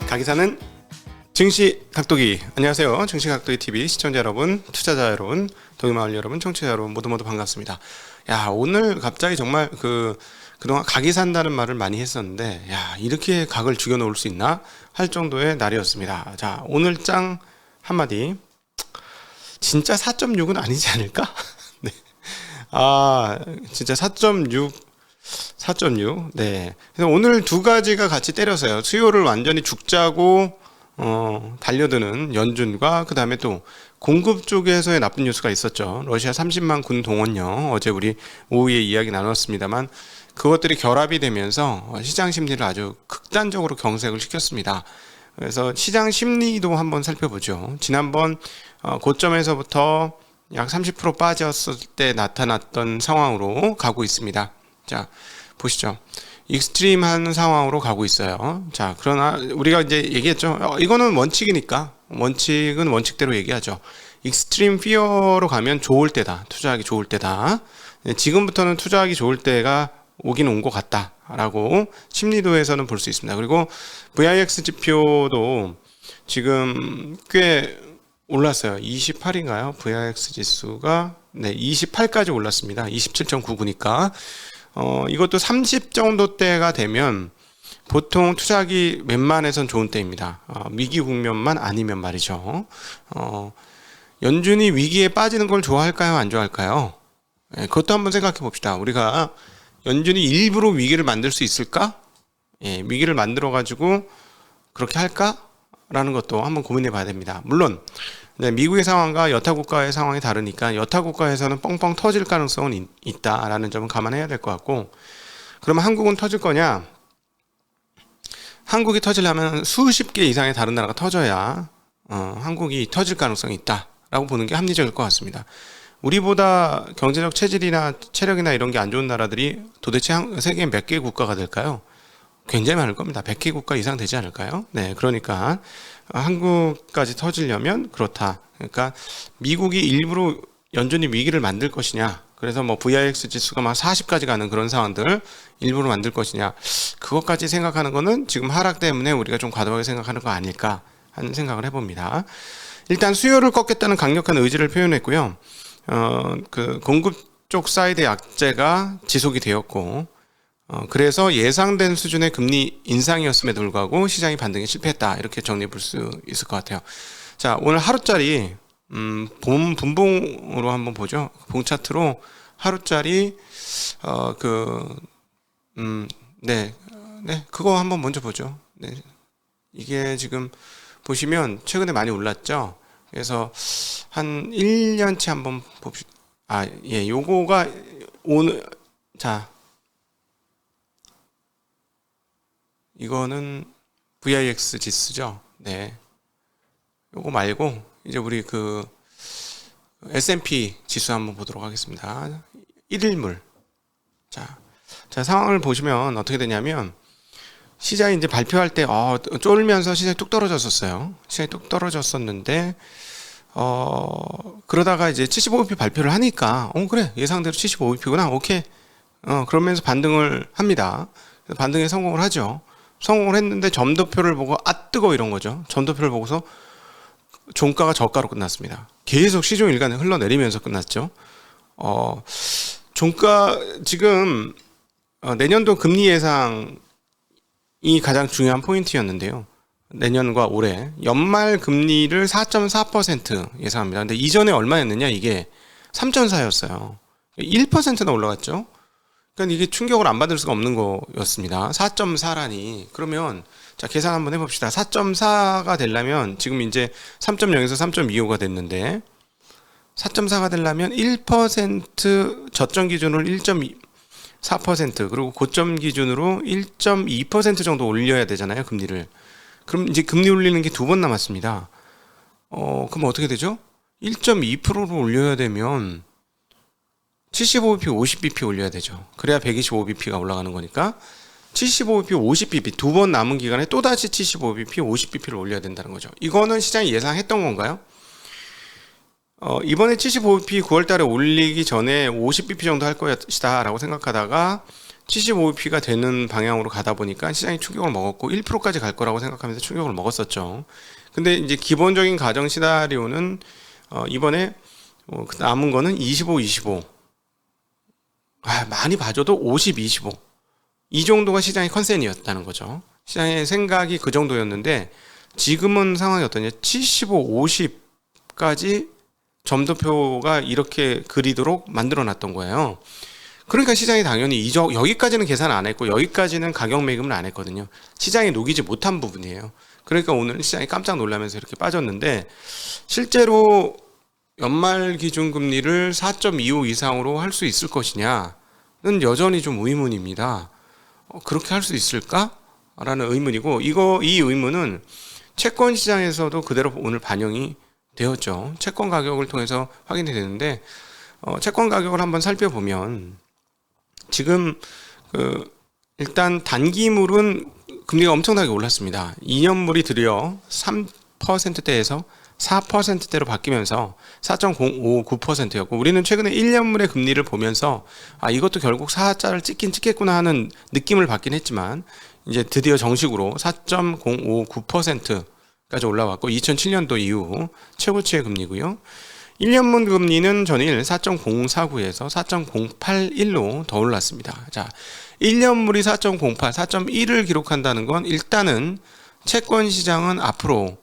가기사는 증시 각도기. 안녕하세요. 증시 각도기 TV 시청자 여러분, 투자자 여러분, 동의마을 여러분, 청취자 여러분 모두 반갑습니다. 야, 오늘 갑자기 정말 그동안 각이 산다는 말을 많이 했었는데, 야, 이렇게 각을 죽여놓을 수 있나 할 정도의 날이었습니다. 자, 오늘 장 한마디. 진짜 4.6은 아니지 않을까? 네. 진짜 4.6. 네. 그래서 오늘 두 가지가 같이 때렸어요. 수요를 완전히 죽자고 달려드는 연준과 그 다음에 또 공급 쪽에서의 나쁜 뉴스가 있었죠. 러시아 30만 군 동원령, 어제 우리 오후에 이야기 나눴습니다만 그것들이 결합이 되면서 시장 심리를 아주 극단적으로 경색을 시켰습니다. 그래서 시장 심리도 한번 살펴보죠. 지난번 고점에서부터 약 30% 빠졌을 때 나타났던 상황으로 가고 있습니다. 자, 보시죠. 익스트림한 상황으로 가고 있어요. 자, 그러나 우리가 이제 얘기했죠. 이거는 원칙이니까 원칙은 원칙대로 얘기하죠. 익스트림 피어로 가면 좋을 때다. 투자하기 좋을 때다. 지금부터는 투자하기 좋을 때가 오긴 온 것 같다 라고 심리도에서는 볼 수 있습니다. 그리고 VIX 지표도 지금 꽤 올랐어요. 28인가요? VIX 지수가 28까지 올랐습니다. 27.99니까 이것도 30 정도대가 되면 보통 투자하기 웬만해선 좋은 때입니다. 위기 국면만 아니면 말이죠. 연준이 위기에 빠지는 걸 좋아할까요? 안 좋아할까요? 그것도 한번 생각해 봅시다. 우리가 연준이 일부러 위기를 만들 수 있을까? 위기를 만들어 가지고 그렇게 할까? 라는 것도 한번 고민해 봐야 됩니다. 물론 미국의 상황과 여타 국가의 상황이 다르니까 여타 국가에서는 뻥뻥 터질 가능성은 있다라는 점은 감안해야 될 것 같고, 그러면 한국은 터질 거냐? 한국이 터지려면 수십 개 이상의 다른 나라가 터져야 한국이 터질 가능성이 있다라고 보는 게 합리적일 것 같습니다. 우리보다 경제적 체질이나 체력이나 이런 게 안 좋은 나라들이 도대체 세계에 몇 개 국가가 될까요? 굉장히 많을 겁니다. 100개 국가 이상 되지 않을까요? 네, 그러니까 한국까지 터지려면 그렇다. 그러니까 미국이 일부러 연준이 위기를 만들 것이냐, 그래서 뭐 VIX 지수가 막 40까지 가는 그런 상황들 일부러 만들 것이냐, 그것까지 생각하는 거는 지금 하락 때문에 우리가 좀 과도하게 생각하는 거 아닐까 하는 생각을 해봅니다. 일단 수요를 꺾겠다는 강력한 의지를 표현했고요. 그 공급 쪽 사이드 약재가 지속이 되었고, 그래서 예상된 수준의 금리 인상이었음에도 불구하고 시장이 반등에 실패했다. 이렇게 정리해 볼 수 있을 것 같아요. 자, 오늘 하루짜리 분봉으로 한번 보죠. 봉 차트로 하루짜리 그거 한번 먼저 보죠. 네. 이게 지금 보시면 최근에 많이 올랐죠. 그래서 한 1년치 한번 봅시다. 요거가 오늘, 자, 이거는 VIX 지수죠. 네. 요거 말고 이제 우리 S&P 지수 한번 보도록 하겠습니다. 1일물. 자, 상황을 보시면 어떻게 되냐면 시장이 이제 발표할 때 쫄면서 시장이 뚝 떨어졌었어요. 시장이 뚝 떨어졌었는데 그러다가 이제 75bp 발표를 하니까 그래, 예상대로 75bp구나. 오케이. 그러면서 반등을 합니다. 반등에 성공을 하죠. 성공을 했는데 점도표를 보고 뜨거워 이런 거죠. 점도표를 보고서 종가가 저가로 끝났습니다. 계속 시종 일간 흘러내리면서 끝났죠. 종가 지금 내년도 금리 예상이 가장 중요한 포인트였는데요. 내년과 올해 연말 금리를 4.4% 예상합니다. 근데 이전에 얼마였느냐? 이게 3.4였어요. 1%나 올라갔죠. 그러니까 이게 충격을 안 받을 수가 없는 거였습니다. 4.4라니. 그러면 자, 계산 한번 해봅시다. 4.4가 되려면 지금 이제 3.0에서 3.25가 됐는데 4.4가 되려면 1% 저점 기준으로 1.4% 그리고 고점 기준으로 1.2% 정도 올려야 되잖아요, 금리를. 그럼 이제 금리 올리는 게 2번 남았습니다. 그럼 어떻게 되죠? 1.2%로 올려야 되면 75bp, 50bp 올려야 되죠. 그래야 125bp가 올라가는 거니까 75bp, 50bp 두 번 남은 기간에 또다시 75bp, 50bp를 올려야 된다는 거죠. 이거는 시장이 예상했던 건가요? 이번에 75bp 9월달에 올리기 전에 50bp 정도 할 것이다 라고 생각하다가 75bp가 되는 방향으로 가다 보니까 시장이 충격을 먹었고 1%까지 갈 거라고 생각하면서 충격을 먹었었죠. 근데 이제 기본적인 가정 시나리오는 이번에 남은 거는 25, 25. 많이 봐줘도 50, 25. 이 정도가 시장의 컨센이었다는 거죠. 시장의 생각이 그 정도였는데 지금은 상황이 어떠냐? 75, 50까지 점도표가 이렇게 그리도록 만들어 놨던 거예요. 그러니까 시장이 당연히 여기까지는 계산 안 했고 여기까지는 가격 매김을 안 했거든요. 시장이 녹이지 못한 부분이에요. 그러니까 오늘 시장이 깜짝 놀라면서 이렇게 빠졌는데 실제로 연말 기준금리를 4.25 이상으로 할 수 있을 것이냐는 여전히 좀 의문입니다. 그렇게 할 수 있을까? 라는 의문이고 이 의문은 채권 시장에서도 그대로 오늘 반영이 되었죠. 채권 가격을 통해서 확인이 되는데 채권 가격을 한번 살펴보면 지금 일단 단기물은 금리가 엄청나게 올랐습니다. 2년물이 드디어 3%대에서 4%대로 바뀌면서 4.059%였고 우리는 최근에 1년물의 금리를 보면서 이것도 결국 4자를 찍긴 찍겠구나 하는 느낌을 받긴 했지만 이제 드디어 정식으로 4.059%까지 올라왔고 2007년도 이후 최고치의 금리고요. 1년물 금리는 전일 4.049에서 4.081로 더 올랐습니다. 자, 1년물이 4.08, 4.1을 기록한다는 건 일단은 채권 시장은 앞으로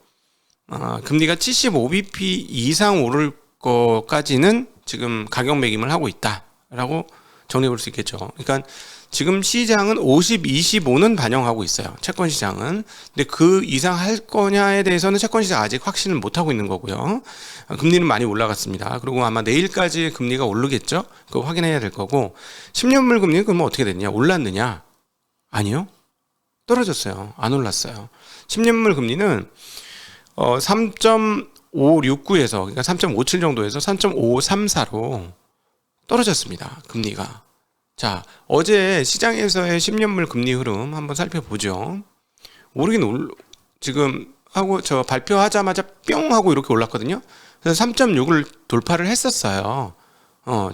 금리가 75bp 이상 오를 것까지는 지금 가격 매김을 하고 있다라고 정리해 볼 수 있겠죠. 그러니까 지금 시장은 50, 25는 반영하고 있어요. 채권 시장은. 근데 그 이상 할 거냐에 대해서는 채권 시장 아직 확신을 못 하고 있는 거고요. 금리는 많이 올라갔습니다. 그리고 아마 내일까지 금리가 오르겠죠. 그거 확인해야 될 거고 10년물 금리는 그러면 어떻게 됐냐? 올랐느냐? 아니요. 떨어졌어요. 안 올랐어요. 10년물 금리는 3.569에서 그러니까 3.57 정도에서 3.534로 떨어졌습니다. 금리가. 자, 어제 시장에서의 10년물 금리 흐름 한번 살펴보죠. 지금 하고 발표하자마자 뿅 하고 이렇게 올랐거든요. 그래서 3.6을 돌파를 했었어요.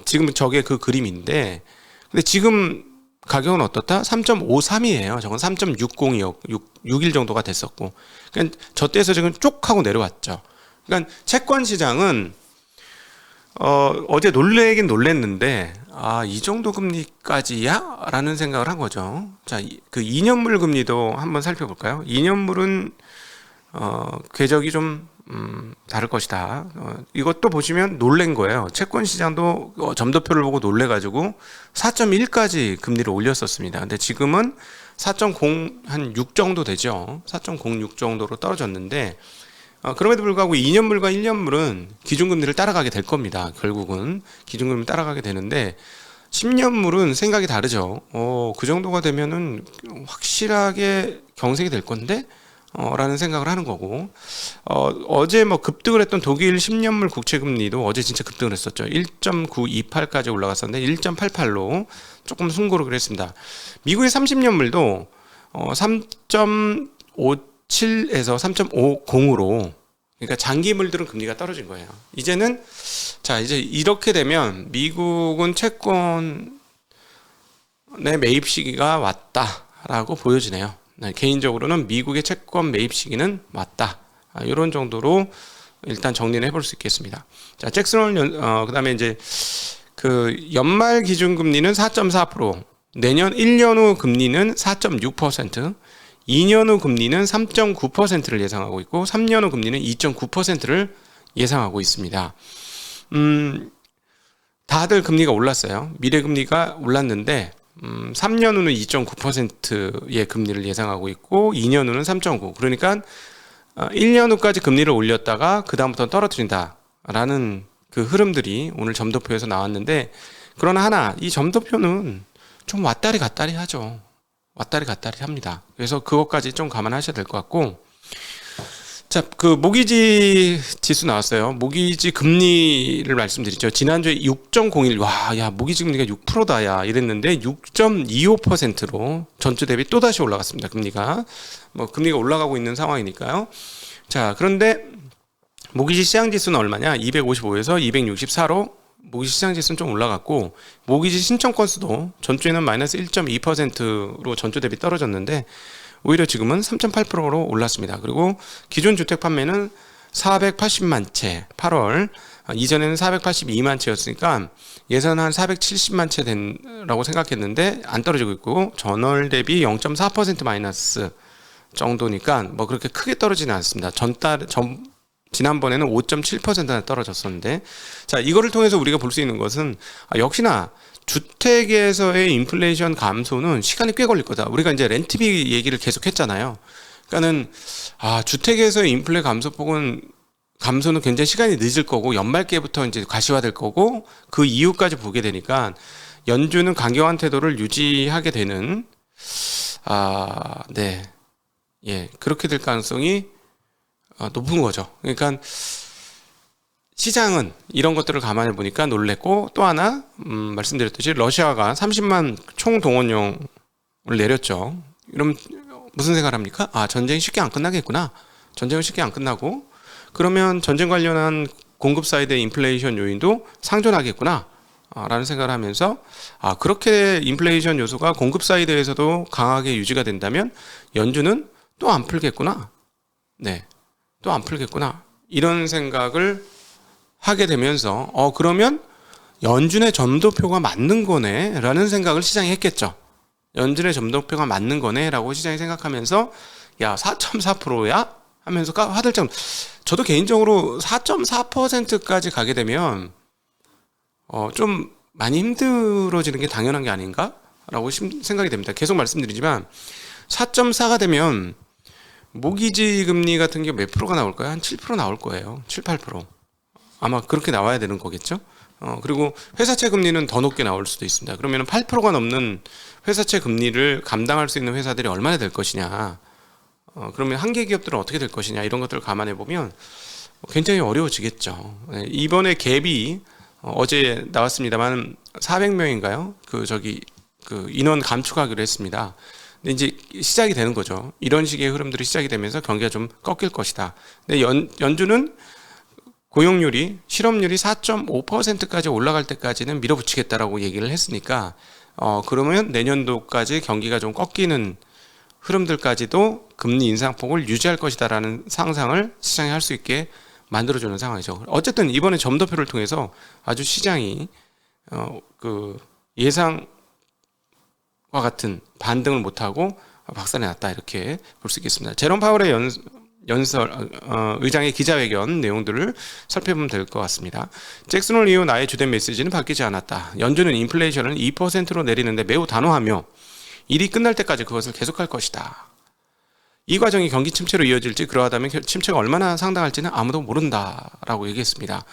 지금 저게 그 그림인데 근데 지금 가격은 어떻다? 3.53이에요. 저건 3.60이요. 6일 정도가 됐었고. 그러니까 저 때에서 지금 쪽 하고 내려왔죠. 그러니까 채권 시장은 어제 놀래긴 놀랬는데 이 정도 금리까지야? 라는 생각을 한 거죠. 자, 그 2년물 금리도 한번 살펴볼까요? 2년물은 궤적이 좀 다를 것이다. 이것도 보시면 놀란 거예요. 채권 시장도 점도표를 보고 놀래가지고 4.1까지 금리를 올렸었습니다. 근데 지금은 4.0 한 6 정도 되죠. 4.06 정도로 떨어졌는데 그럼에도 불구하고 2년물과 1년물은 기준금리를 따라가게 될 겁니다. 결국은 기준금리를 따라가게 되는데 10년물은 생각이 다르죠. 그 정도가 되면은 확실하게 경색이 될 건데 라는 생각을 하는 거고 어제 뭐 급등을 했던 독일 10년물 국채금리도 어제 진짜 급등을 했었죠. 1.928까지 올라갔었는데 1.88로 조금 숨고르기로 했습니다. 미국의 30년물도 3.57에서 3.50으로 그러니까 장기물들은 금리가 떨어진 거예요. 이제 이렇게 되면 미국은 채권의 매입 시기가 왔다라고 보여지네요. 개인적으로는 미국의 채권 매입 시기는 맞다. 이런 정도로 일단 정리를 해볼 수 있겠습니다. 자, 잭슨홀 그다음에 이제 그 연말 기준 금리는 4.4%, 내년 1년 후 금리는 4.6%, 2년 후 금리는 3.9%를 예상하고 있고 3년 후 금리는 2.9%를 예상하고 있습니다. 다들 금리가 올랐어요. 미래 금리가 올랐는데 3년 후는 2.9%의 금리를 예상하고 있고 2년 후는 3.9. 그러니까 1년 후까지 금리를 올렸다가 그 다음부터 떨어뜨린다라는 그 흐름들이 오늘 점도표에서 나왔는데 그러나 하나 이 점도표는 좀 왔다리 갔다리 하죠. 왔다리 갔다리 합니다. 그래서 그것까지 좀 감안하셔야 될 것 같고 자, 그 모기지 지수 나왔어요. 모기지 금리를 말씀드리죠. 지난주에 6.01, 와, 야, 모기지 금리가 6%다, 야, 이랬는데 6.25%로 전주 대비 또다시 올라갔습니다. 금리가. 금리가 올라가고 있는 상황이니까요. 자, 그런데 모기지 시장 지수는 얼마냐? 255에서 264로 모기지 시장 지수는 좀 올라갔고 모기지 신청 건수도 전주에는 마이너스 1.2%로 전주 대비 떨어졌는데 오히려 지금은 3.8%로 올랐습니다. 그리고 기존 주택 판매는 480만 채 8월 이전에는 482만 채였으니까 예산 한 470만 채 된라고 생각했는데 안 떨어지고 있고 전월 대비 0.4% 마이너스 정도니까 뭐 그렇게 크게 떨어지는 않습니다. 지난번에는 5.7%나 떨어졌었는데 자 이거를 통해서 우리가 볼 수 있는 것은 역시나 주택에서의 인플레이션 감소는 시간이 꽤 걸릴 거다. 우리가 이제 렌트비 얘기를 계속 했잖아요. 그러니까는 주택에서의 인플레 감소는 굉장히 시간이 늦을 거고 연말께부터 이제 가시화될 거고 그 이후까지 보게 되니까 연준은 강경한 태도를 유지하게 되는 네. 예, 그렇게 될 가능성이 높은 거죠. 그러니까 시장은 이런 것들을 감안해 보니까 놀랬고 또 하나 말씀드렸듯이 러시아가 30만 총동원령을 내렸죠. 그럼 무슨 생각을 합니까? 전쟁이 쉽게 안 끝나겠구나. 전쟁은 쉽게 안 끝나고 그러면 전쟁 관련한 공급 사이드의 인플레이션 요인도 상존하겠구나 라는 생각을 하면서 그렇게 인플레이션 요소가 공급 사이드에서도 강하게 유지가 된다면 연준은 또 안 풀겠구나. 네. 또 안 풀겠구나. 이런 생각을 하게 되면서 그러면 연준의 점도표가 맞는 거네 라는 생각을 시장이 했겠죠. 연준의 점도표가 맞는 거네 라고 시장이 생각하면서 야 4.4%야? 하면서 화들짝 저도 개인적으로 4.4%까지 가게 되면 좀 많이 힘들어지는 게 당연한 게 아닌가? 라고 생각이 됩니다. 계속 말씀드리지만 4.4가 되면 모기지 금리 같은 게 몇 프로가 나올까요? 한 7% 나올 거예요. 7, 8%. 아마 그렇게 나와야 되는 거겠죠? 그리고 회사채 금리는 더 높게 나올 수도 있습니다. 그러면 8%가 넘는 회사채 금리를 감당할 수 있는 회사들이 얼마나 될 것이냐. 그러면 한계 기업들은 어떻게 될 것이냐. 이런 것들을 감안해 보면 굉장히 어려워지겠죠. 이번에 갭이 어제 나왔습니다만 400명인가요? 그 인원 감축하기로 했습니다. 근데 이제 시작이 되는 거죠. 이런 식의 흐름들이 시작이 되면서 경기가 좀 꺾일 것이다. 근데 연준은 고용률이 실업률이 4.5%까지 올라갈 때까지는 밀어붙이겠다라고 얘기를 했으니까 그러면 내년도까지 경기가 좀 꺾이는 흐름들까지도 금리 인상폭을 유지할 것이다라는 상상을 시장이 할 수 있게 만들어주는 상황이죠. 어쨌든 이번에 점도표를 통해서 아주 시장이 그 예상과 같은 반등을 못하고 박살이 났다 이렇게 볼 수 있겠습니다. 제롬 파월의 의장의 기자회견 내용들을 살펴보면 될 것 같습니다. 잭슨 홀 이후 나의 주된 메시지는 바뀌지 않았다. 연준은 인플레이션을 2%로 내리는데 매우 단호하며 일이 끝날 때까지 그것을 계속할 것이다. 이 과정이 경기 침체로 이어질지 그러하다면 침체가 얼마나 상당할지는 아무도 모른다라고 얘기했습니다.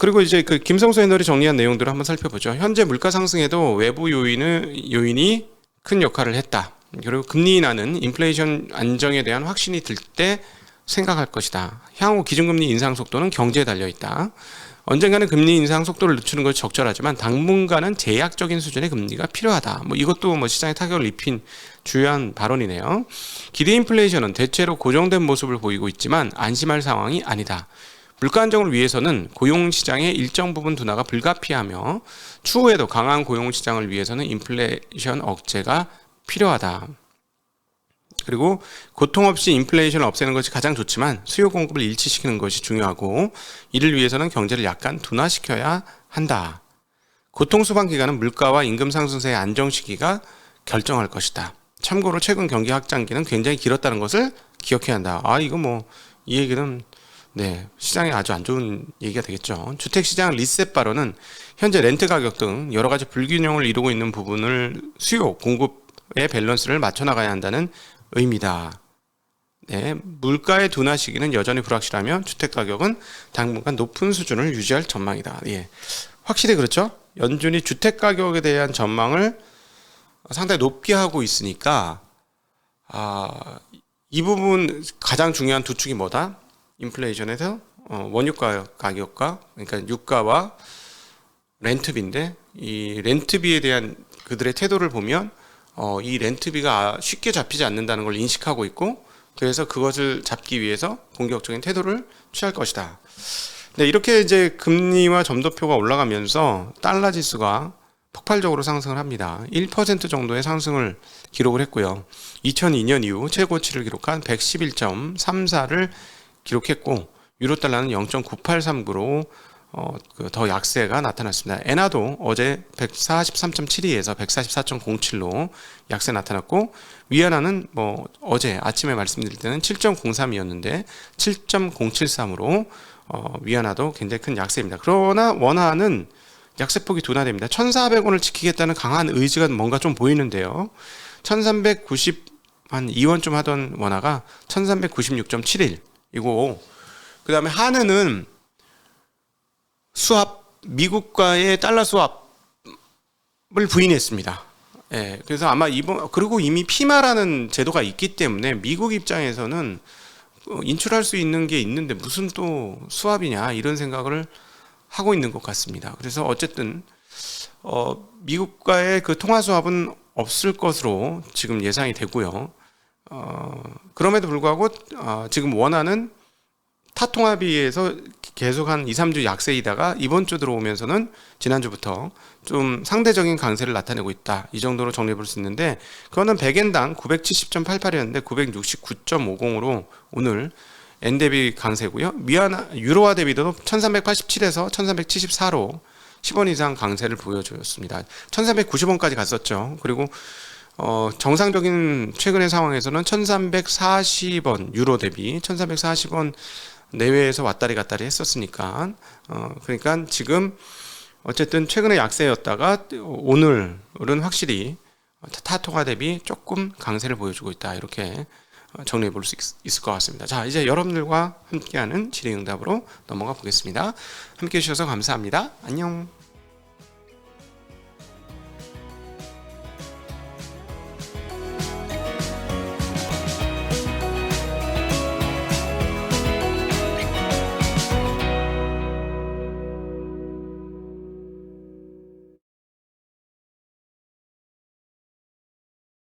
그리고 이제 그 김성수 애널이 정리한 내용들을 한번 살펴보죠. 현재 물가 상승에도 외부 요인이 큰 역할을 했다. 그리고 금리 인하는 인플레이션 안정에 대한 확신이 들 때 생각할 것이다. 향후 기준금리 인상 속도는 경제에 달려 있다. 언젠가는 금리 인상 속도를 늦추는 것이 적절하지만 당분간은 제약적인 수준의 금리가 필요하다. 이것도 시장에 타격을 입힌 주요한 발언이네요. 기대 인플레이션은 대체로 고정된 모습을 보이고 있지만 안심할 상황이 아니다. 물가 안정을 위해서는 고용시장의 일정 부분 둔화가 불가피하며 추후에도 강한 고용시장을 위해서는 인플레이션 억제가 필요하다. 그리고 고통 없이 인플레이션을 없애는 것이 가장 좋지만 수요 공급을 일치시키는 것이 중요하고 이를 위해서는 경제를 약간 둔화시켜야 한다. 고통수반 기간은 물가와 임금 상승세의 안정 시기가 결정할 것이다. 참고로 최근 경기 확장기는 굉장히 길었다는 것을 기억해야 한다. 이 얘기는 시장에 아주 안 좋은 얘기가 되겠죠. 주택시장 리셋 발언은 현재 렌트 가격 등 여러 가지 불균형을 이루고 있는 부분을 수요, 공급의 밸런스를 맞춰 나가야 한다는 의미다. 물가의 둔화 시기는 여전히 불확실하며 주택 가격은 당분간 높은 수준을 유지할 전망이다. 확실히 그렇죠. 연준이 주택 가격에 대한 전망을 상당히 높게 하고 있으니까 이 부분 가장 중요한 두 축이 뭐다? 인플레이션에서 원유가 가격과 그러니까 유가와 렌트비인데 이 렌트비에 대한 그들의 태도를 보면 이 렌트비가 쉽게 잡히지 않는다는 걸 인식하고 있고 그래서 그것을 잡기 위해서 공격적인 태도를 취할 것이다. 네, 이렇게 이제 금리와 점도표가 올라가면서 달러 지수가 폭발적으로 상승을 합니다. 1% 정도의 상승을 기록을 했고요. 2002년 이후 최고치를 기록한 111.34를 기록했고, 유로 달러는 0.9839로 더 약세가 나타났습니다. 엔화도 어제 143.72에서 144.07로 약세 나타났고, 위안화는 어제 아침에 말씀드릴 때는 7.03이었는데 7.073으로 위안화도 굉장히 큰 약세입니다. 그러나 원화는 약세폭이 둔화됩니다. 1,400원을 지키겠다는 강한 의지가 뭔가 좀 보이는데요. 1,390 한 2원쯤 하던 원화가 1,396.71이고, 그 다음에 한은은 미국과의 달러 수합을 부인했습니다. 예, 그래서 아마 그리고 이미 피마라는 제도가 있기 때문에 미국 입장에서는 인출할 수 있는 게 있는데 무슨 또 수합이냐 이런 생각을 하고 있는 것 같습니다. 그래서 어쨌든 미국과의 그 통화 수합은 없을 것으로 지금 예상이 되고요. 그럼에도 불구하고 지금 원화는 타 통화비에서 계속 한 2, 3주 약세이다가 이번 주 들어오면서는 지난주부터 좀 상대적인 강세를 나타내고 있다. 이 정도로 정리해 볼 수 있는데, 그거는 100엔당 970.88이었는데 969.50으로 오늘 엔 대비 강세고요. 유로화 대비도 1387에서 1374로 10원 이상 강세를 보여줬습니다. 1390원까지 갔었죠. 그리고 정상적인 최근의 상황에서는 1340원 유로 대비 1340원 내외에서 왔다리 갔다리 했었으니까 그러니까 지금 어쨌든 최근에 약세였다가 오늘은 확실히 타 통화 대비 조금 강세를 보여주고 있다. 이렇게 정리해 볼 수 있을 것 같습니다. 자, 이제 여러분들과 함께하는 질의응답으로 넘어가 보겠습니다. 함께 해주셔서 감사합니다. 안녕.